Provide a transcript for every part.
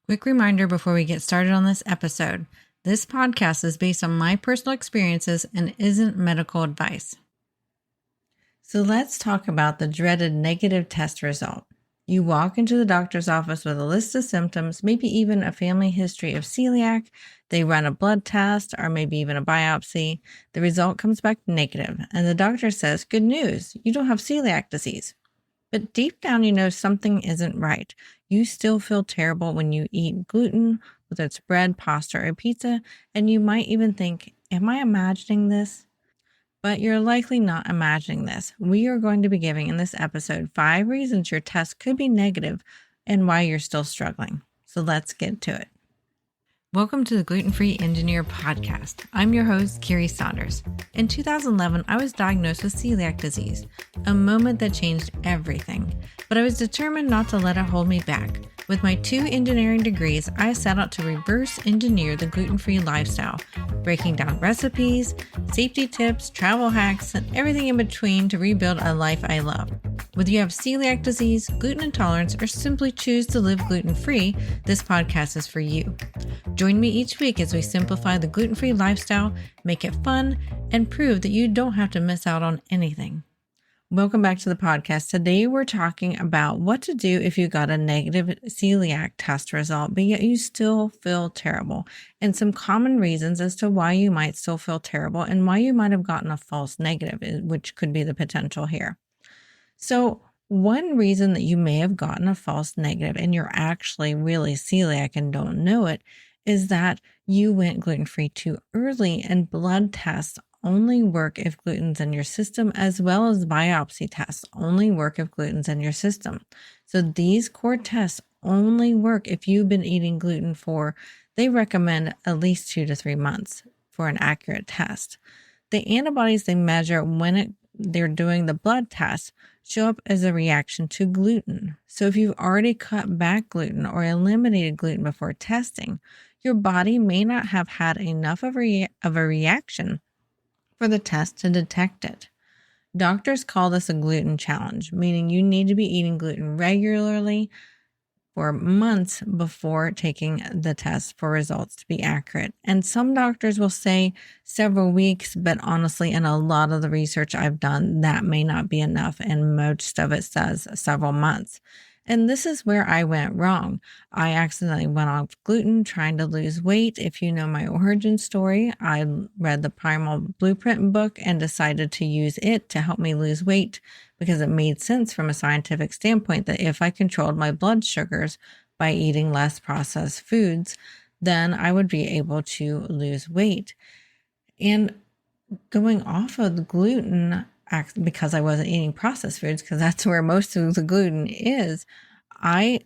Quick reminder before we get started on this episode. This podcast is based on my personal experiences and isn't medical advice. So let's talk about the dreaded negative test result. You walk into the doctor's office with a list of symptoms, maybe even a family history of celiac. They run a blood test or maybe even a biopsy. The result comes back negative, and the doctor says, "Good news, you don't have celiac disease." But deep down, you know something isn't right. You still feel terrible when you eat gluten, whether it's bread, pasta, or pizza, and you might even think, am I imagining this? But you're likely not imagining this. We are going to be giving in this episode 5 reasons your test could be negative and why you're still struggling. So let's get to it. Welcome to the Gluten-Free Engineer podcast. I'm your host, Carrie Saunders. In 2011, I was diagnosed with celiac disease, a moment that changed everything. But I was determined not to let it hold me back. With my 2 engineering degrees, I set out to reverse engineer the gluten-free lifestyle, breaking down recipes, safety tips, travel hacks, and everything in between to rebuild a life I love. Whether you have celiac disease, gluten intolerance, or simply choose to live gluten-free, this podcast is for you. Join me each week as we simplify the gluten-free lifestyle, make it fun, and prove that you don't have to miss out on anything. Welcome back to the podcast. Today we're talking about what to do if you got a negative celiac test result, but yet you still feel terrible, and some common reasons as to why you might still feel terrible and why you might have gotten a false negative, which could be the potential here. So one reason that you may have gotten a false negative and you're actually really celiac and don't know it is that you went gluten-free too early, and blood tests only work if gluten's in your system, as well as biopsy tests only work if gluten's in your system. So these core tests only work if you've been eating gluten for, they recommend at least 2 to 3 months for an accurate test. The antibodies they measure when they're doing the blood test show up as a reaction to gluten. So if you've already cut back gluten or eliminated gluten before testing, your body may not have had enough of a reaction for the test to detect it. Doctors call this a gluten challenge, meaning you need to be eating gluten regularly for months before taking the test for results to be accurate. And some doctors will say several weeks, but honestly, in a lot of the research I've done, that may not be enough, and most of it says several months. And this is where I went wrong. I accidentally went off gluten trying to lose weight. If you know my origin story, I read the Primal Blueprint book and decided to use it to help me lose weight because it made sense from a scientific standpoint that if I controlled my blood sugars by eating less processed foods, then I would be able to lose weight. And going off of the gluten, because I wasn't eating processed foods, because that's where most of the gluten is, I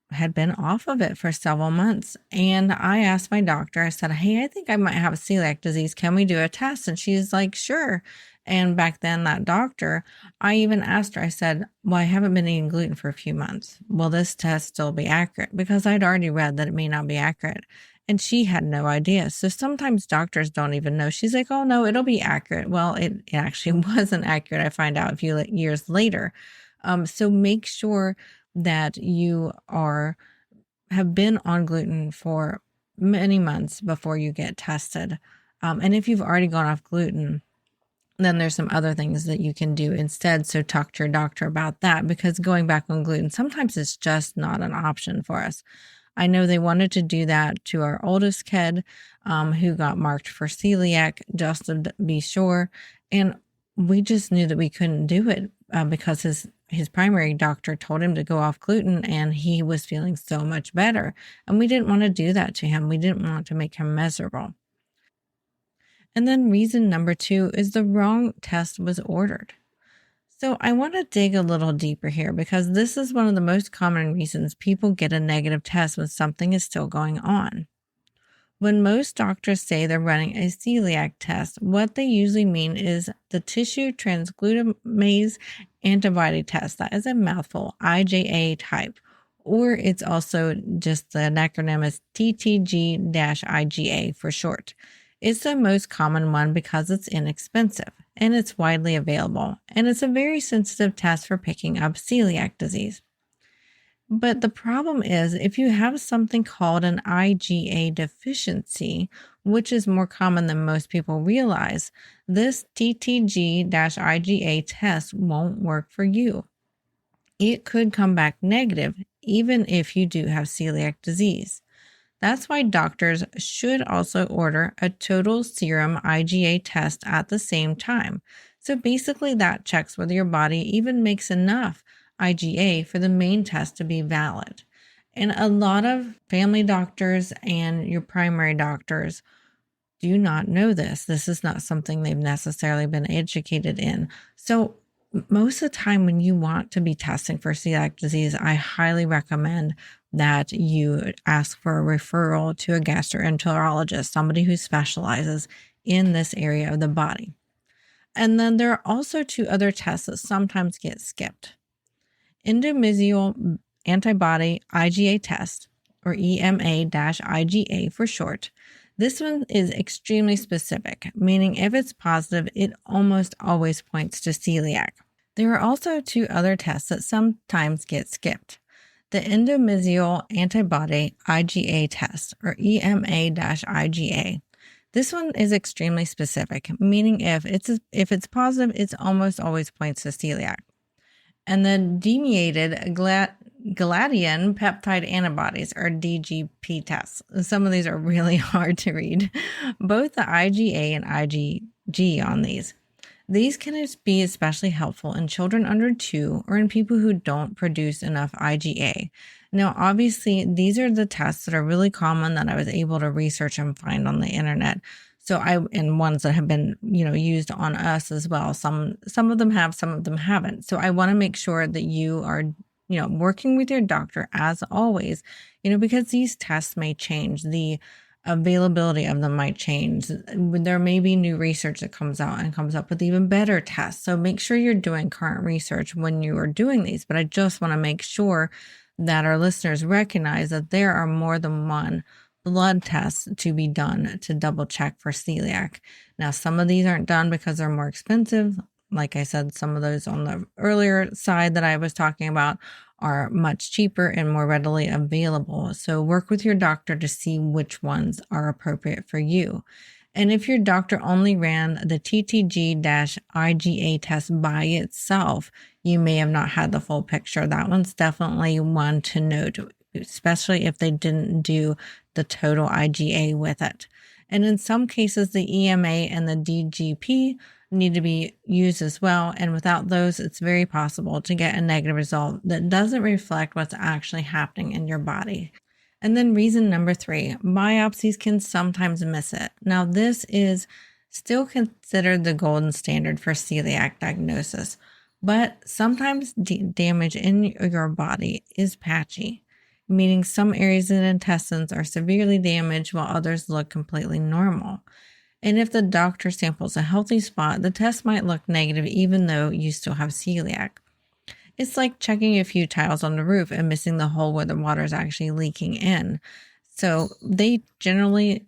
had been off of it for several months. And I asked my doctor, I said, "Hey, I think I might have celiac disease. Can we do a test?" And she's like, "Sure." And back then, that doctor, I even asked her, I said, "Well, I haven't been eating gluten for a few months. Will this test still be accurate?" Because I'd already read that it may not be accurate. And she had no idea. So sometimes doctors don't even know. She's like, "Oh, no, it'll be accurate." Well, it actually wasn't accurate. I find out a few years later. So make sure that you have been on gluten for many months before you get tested. And if you've already gone off gluten, then there's some other things that you can do instead. So talk to your doctor about that, because going back on gluten, sometimes it's just not an option for us. I know they wanted to do that to our oldest kid, who got marked for celiac, just to be sure. And we just knew that we couldn't do it because his primary doctor told him to go off gluten, and he was feeling so much better. And we didn't want to do that to him. We didn't want to make him miserable. And then reason number 2 is the wrong test was ordered. So I want to dig a little deeper here, because this is one of the most common reasons people get a negative test when something is still going on. When most doctors say they're running a celiac test, what they usually mean is the tissue transglutamase antibody test. That is a mouthful, IgA type, or it's also just the acronym is TTG-IgA for short. It's the most common one because it's inexpensive and it's widely available, and it's a very sensitive test for picking up celiac disease. But the problem is if you have something called an IgA deficiency, which is more common than most people realize, this TTG-IgA test won't work for you. It could come back negative even if you do have celiac disease. That's why doctors should also order a total serum IgA test at the same time. So basically, that checks whether your body even makes enough IgA for the main test to be valid. And a lot of family doctors and your primary doctors do not know this. This is not something they've necessarily been educated in. So most of the time when you want to be testing for celiac disease, I highly recommend that you ask for a referral to a gastroenterologist, somebody who specializes in this area of the body. And then there are also two other tests that sometimes get skipped. Endometrial antibody IgA test, or EMA-IgA for short. This one is extremely specific, meaning if it's positive, it almost always points to celiac. There are also two other tests that sometimes get skipped. The endometrial antibody IgA test, or EMA-IgA. This one is extremely specific, meaning if it's positive, it almost always points to celiac. And the demyelinated gliadin peptide antibodies, or DGP tests. Some of these are really hard to read. Both the IgA and IgG on these. These can be especially helpful in children under 2 or in people who don't produce enough IgA. Now, obviously, these are the tests that are really common that I was able to research and find on the internet. And ones that have been, used on us as well. Some of them have, some of them haven't. So I want to make sure that you are, working with your doctor as always, because these tests may change. The availability of them might change. There may be new research that comes out and comes up with even better tests. So make sure you're doing current research when you are doing these. But I just want to make sure that our listeners recognize that there are more than one blood tests to be done to double check for celiac. Now, some of these aren't done because they're more expensive. Like I said, some of those on the earlier side that I was talking about are much cheaper and more readily available. So work with your doctor to see which ones are appropriate for you. And if your doctor only ran the TTG-IgA test by itself, you may have not had the full picture. That one's definitely one to note, especially if they didn't do the total IgA with it. And in some cases, the EMA and the DGP need to be used as well. And without those, it's very possible to get a negative result that doesn't reflect what's actually happening in your body. And then reason number 3, biopsies can sometimes miss it. Now, this is still considered the golden standard for celiac diagnosis, but sometimes damage in your body is patchy, meaning some areas of the intestines are severely damaged while others look completely normal. And if the doctor samples a healthy spot, the test might look negative even though you still have celiac. It's like checking a few tiles on the roof and missing the hole where the water is actually leaking in. So they generally,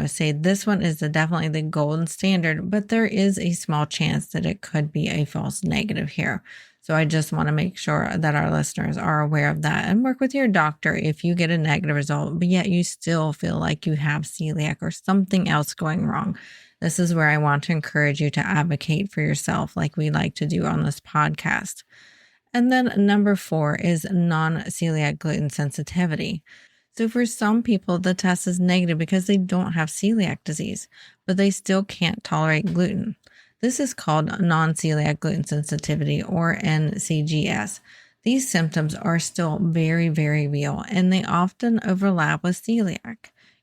say this one is definitely the golden standard, but there is a small chance that it could be a false negative here. So I just want to make sure that our listeners are aware of that and work with your doctor if you get a negative result, but yet you still feel like you have celiac or something else going wrong. This is where I want to encourage you to advocate for yourself like we like to do on this podcast. And then number 4 is non-celiac gluten sensitivity. So for some people, the test is negative because they don't have celiac disease, but they still can't tolerate gluten. This is called non-celiac gluten sensitivity, or NCGS. These symptoms are still very, very real, and they often overlap with celiac.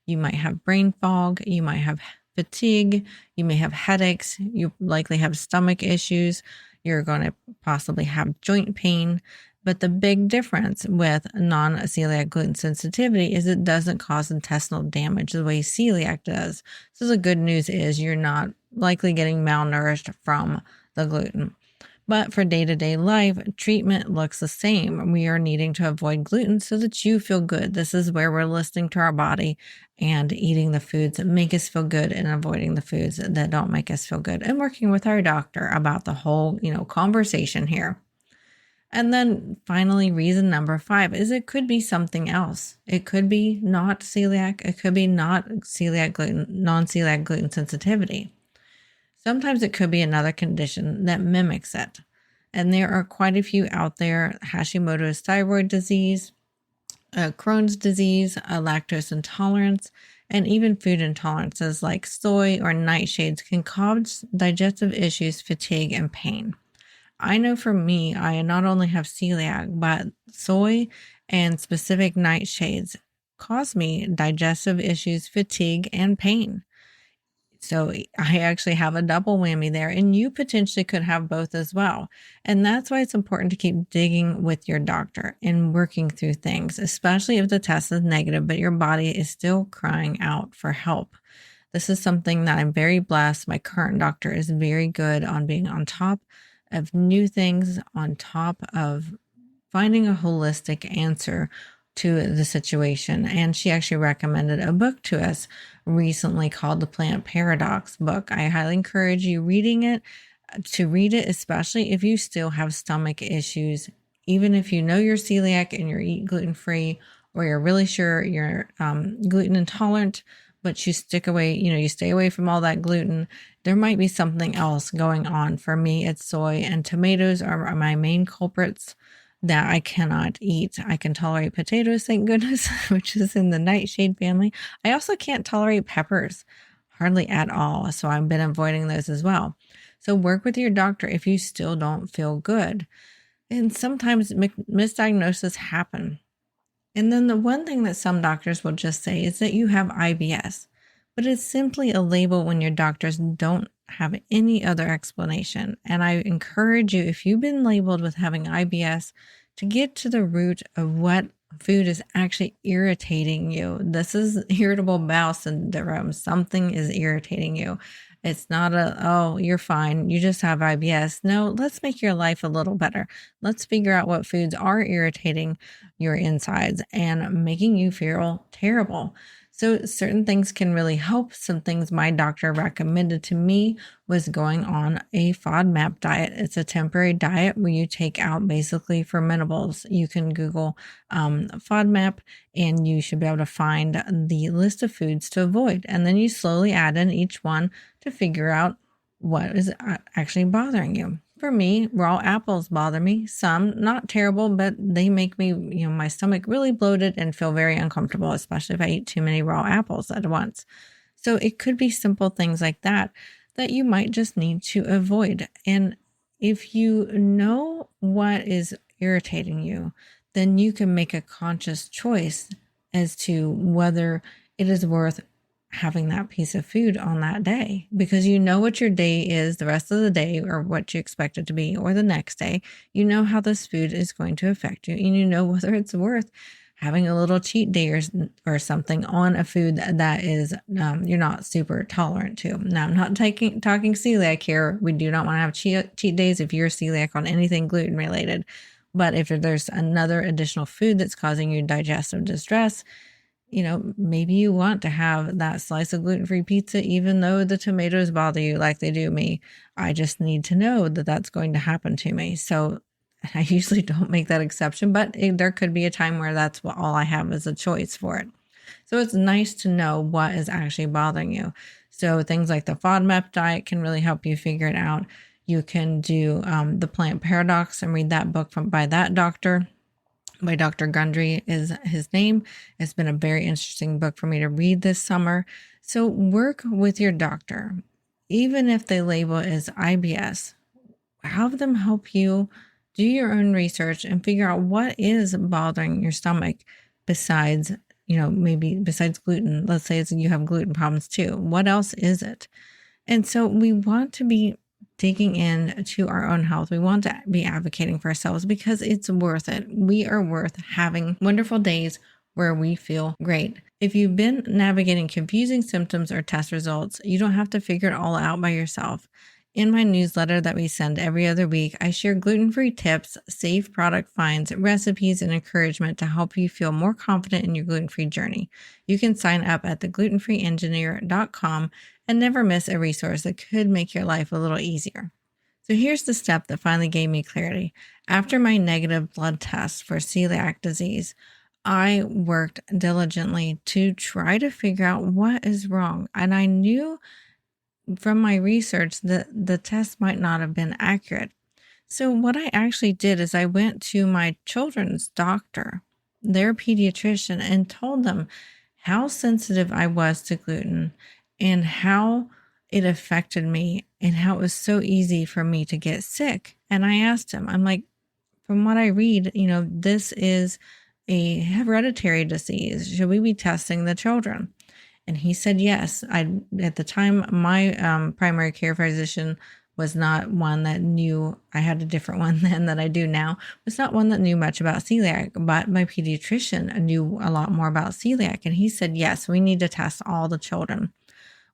You might have brain fog, you might have fatigue, you may have headaches, you likely have stomach issues, you're going to possibly have joint pain. But the big difference with non-celiac gluten sensitivity is it doesn't cause intestinal damage the way celiac does. So the good news is you're not likely getting malnourished from the gluten. But for day-to-day life, treatment looks the same. We are needing to avoid gluten so that you feel good. This is where we're listening to our body and eating the foods that make us feel good and avoiding the foods that don't make us feel good, and working with our doctor about the whole, conversation here. And then finally, reason number 5 is it could be something else. It could be not celiac. It could be not celiac gluten, non-celiac gluten sensitivity. Sometimes it could be another condition that mimics it. And there are quite a few out there: Hashimoto's thyroid disease, Crohn's disease, lactose intolerance, and even food intolerances like soy or nightshades can cause digestive issues, fatigue, and pain. I know for me, I not only have celiac, but soy and specific nightshades cause me digestive issues, fatigue, and pain. So I actually have a double whammy there, and you potentially could have both as well. And that's why it's important to keep digging with your doctor and working through things, especially if the test is negative, but your body is still crying out for help. This is something that I'm very blessed. My current doctor is very good on being on top of new things, on top of finding a holistic answer to the situation. And she actually recommended a book to us recently called The Plant Paradox book. I highly encourage you to read it, especially if you still have stomach issues, even if you know you're celiac and you're eat gluten-free, or you're really sure you're gluten intolerant, but you you stay away from all that gluten. There might be something else going on. For me, it's soy and tomatoes are my main culprits that I cannot eat. I can tolerate potatoes, thank goodness, which is in the nightshade family. I also can't tolerate peppers, hardly at all. So I've been avoiding those as well. So work with your doctor if you still don't feel good. And sometimes misdiagnoses happen. And then the one thing that some doctors will just say is that you have IBS, but it's simply a label when your doctors don't have any other explanation. And I encourage you, if you've been labeled with having IBS, to get to the root of what food is actually irritating you. This is irritable bowel syndrome. Something is irritating you. It's not oh, you're fine, you just have IBS. No, let's make your life a little better. Let's figure out what foods are irritating your insides and making you feel terrible. So certain things can really help. Some things my doctor recommended to me was going on a FODMAP diet. It's a temporary diet where you take out basically fermentables. You can Google FODMAP and you should be able to find the list of foods to avoid. And then you slowly add in each one to figure out what is actually bothering you. For me, raw apples bother me. Some, not terrible, but they make me, my stomach really bloated and feel very uncomfortable, especially if I eat too many raw apples at once. So it could be simple things like that you might just need to avoid. And if you know what is irritating you, then you can make a conscious choice as to whether it is worth having that piece of food on that day, because you know what your day is the rest of the day, or what you expect it to be, or the next day. You know how this food is going to affect you, and you know whether it's worth having a little cheat day or something on a food that is you're not super tolerant to. Now, I'm not talking celiac here. We do not want to have cheat days if you're celiac on anything gluten related. But if there's another additional food that's causing you digestive distress, maybe you want to have that slice of gluten-free pizza, even though the tomatoes bother you like they do me. I just need to know that that's going to happen to me. So I usually don't make that exception, but there could be a time where that's all I have as a choice for it. So it's nice to know what is actually bothering you. So things like the FODMAP diet can really help you figure it out. You can do the Plant Paradox and read that book by that doctor. By Dr. Gundry is his name. It's been a very interesting book for me to read this summer. So work with your doctor. Even if they label it as IBS, have them help you do your own research and figure out what is bothering your stomach besides, maybe besides gluten. Let's say you have gluten problems too. What else is it? And so we want to be digging into our own health. We want to be advocating for ourselves because it's worth it. We are worth having wonderful days where we feel great. If you've been navigating confusing symptoms or test results, you don't have to figure it all out by yourself. In my newsletter that we send every other week, I share gluten-free tips, safe product finds, recipes, and encouragement to help you feel more confident in your gluten-free journey. You can sign up at theglutenfreeengineer.com and never miss a resource that could make your life a little easier. So here's the step that finally gave me clarity. After my negative blood test for celiac disease, I worked diligently to try to figure out what is wrong. And I knew from my research that the test might not have been accurate. So what I actually did is I went to my children's doctor, their pediatrician, and told them how sensitive I was to gluten and how it affected me and how it was so easy for me to get sick. And I asked him, I'm like, from what I read, this is a hereditary disease. Should we be testing the children? And he said yes. At the time, my primary care physician was not one that knew. I had a different one then that I do now. Was not one that knew much about celiac, but my pediatrician knew a lot more about celiac. And he said, yes, we need to test all the children.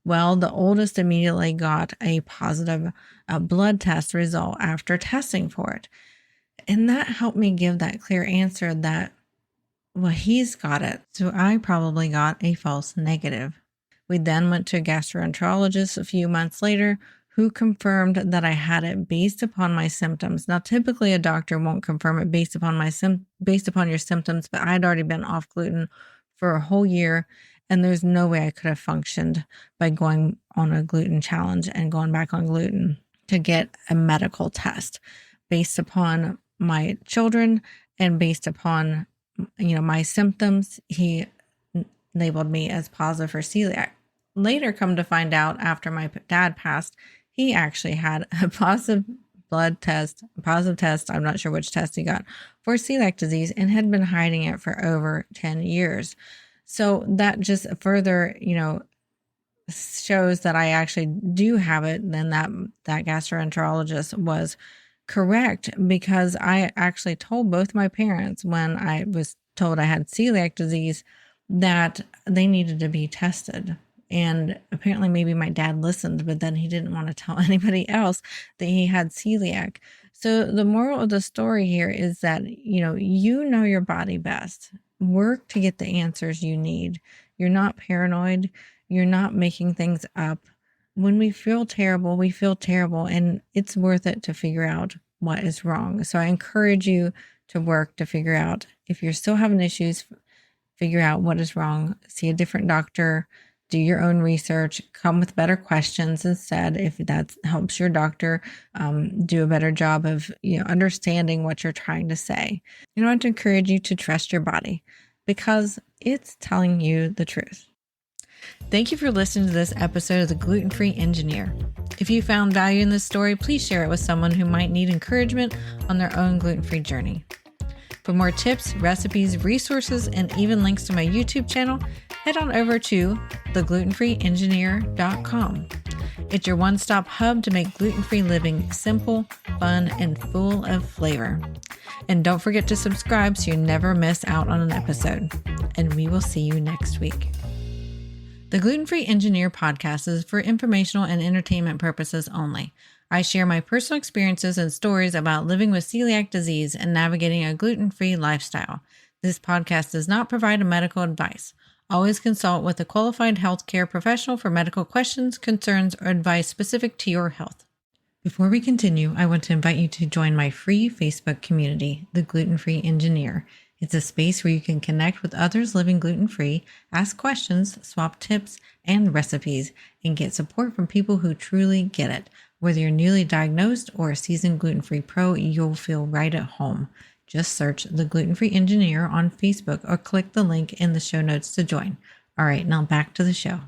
Well, the oldest immediately got a positive blood test result after testing for it. And that helped me give that clear answer that, well, he's got it, so I probably got a false negative. We then went to a gastroenterologist a few months later who confirmed that I had it based upon my symptoms. Now, typically a doctor won't confirm it based upon your symptoms, but I'd already been off gluten for a whole year, and there's no way I could have functioned by going on a gluten challenge and going back on gluten to get a medical test based upon my children and based upon my symptoms. He labeled me as positive for celiac. Later, come to find out, after my dad passed, he actually had a positive test. I'm not sure which test he got for celiac disease and had been hiding it for over 10 years. So that just further, shows that I actually do have it. Then that gastroenterologist was correct, because I actually told both my parents when I was told I had celiac disease that they needed to be tested. And apparently maybe my dad listened, but then he didn't want to tell anybody else that he had celiac. So the moral of the story here is that, you know your body best. Work to get the answers you need. You're not paranoid. You're not making things up. When we feel terrible, and it's worth it to figure out what is wrong. So I encourage you to work to figure out, if you're still having issues, figure out what is wrong, see a different doctor, do your own research, come with better questions instead, if that helps your doctor do a better job of understanding what you're trying to say. I want to encourage you to trust your body because it's telling you the truth. Thank you for listening to this episode of The Gluten-Free Engineer. If you found value in this story, please share it with someone who might need encouragement on their own gluten-free journey. For more tips, recipes, resources, and even links to my YouTube channel, head on over to theglutenfreeengineer.com. It's your one-stop hub to make gluten-free living simple, fun, and full of flavor. And don't forget to subscribe so you never miss out on an episode. And we will see you next week. The Gluten-Free Engineer podcast is for informational and entertainment purposes only. I share my personal experiences and stories about living with celiac disease and navigating a gluten-free lifestyle. This podcast does not provide medical advice. Always consult with a qualified healthcare professional for medical questions, concerns, or advice specific to your health. Before we continue, I want to invite you to join my free Facebook community, The Gluten-Free Engineer. It's a space where you can connect with others living gluten-free, ask questions, swap tips and recipes, and get support from people who truly get it. Whether you're newly diagnosed or a seasoned gluten-free pro, you'll feel right at home. Just search The Gluten-Free Engineer on Facebook or click the link in the show notes to join. All right, now back to the show.